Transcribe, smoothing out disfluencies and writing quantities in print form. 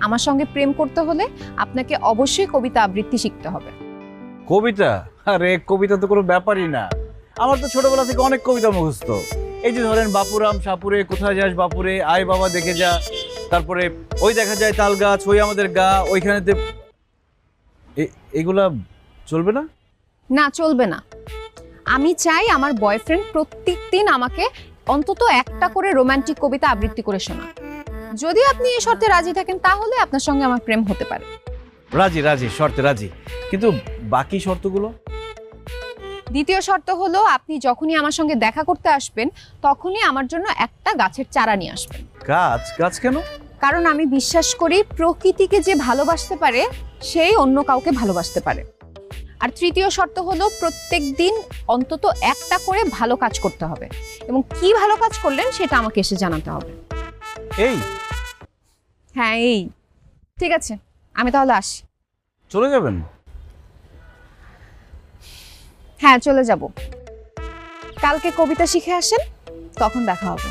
আমার সঙ্গে প্রেম করতে হলে আপনাকে অবশ্যই কবিতা আবৃত্তি শিখতে হবে। কবিতা? আরে কবিতা তো কোনো ব্যাপারই না, আমার তো ছোটবেলা থেকে অনেক কবিতা মুখস্থ। এই যে ধরেন বাপুরাম সাপুরে, কোথায় যাস বাপুরে, আয় বাবা দেখে যা, তারপরে ওই দেখা যায় তাল গাছ, ওই আমাদের গা, ওইখানেতে। এগুলা চলবে না? না, চলবে না। আমি চাই আমার বয়ফ্রেন্ড প্রত্যেকদিন আমাকে অন্তত একটা করে রোমান্টিক কবিতা আবৃত্তি করে শোনা। যদি আপনি এই শর্তে রাজি থাকেন তাহলে আপনার সঙ্গে আমার প্রেম হতে পারে। রাজি রাজি, শর্তে রাজি, কিন্তু বাকি শর্তগুলো? দ্বিতীয় শর্ত হলো আপনি যখনই আমার সঙ্গে দেখা করতে আসবেন তখনই আমার জন্য একটা গাছের চারা নিয়ে আসবেন। গাছ? গাছ কেন? কারণ আমি বিশ্বাস করি প্রকৃতিকে যে ভালোবাসতে পারে সেই অন্য কাউকে ভালোবাসতে পারে। আর তৃতীয় শর্ত হলো প্রত্যেকদিন অন্তত একটা করে ভালো কাজ করতে হবে, এবং কি ভালো কাজ করলেন সেটা আমাকে এসে জানাতে হবে। এই? হ্যাঁ, এই। ঠিক আছে, আমি তাহলে আসি। চলে যাবেন? হ্যাঁ, চলে যাব। কালকে কবিতা শিখে আসেন, তখন দেখা হবে।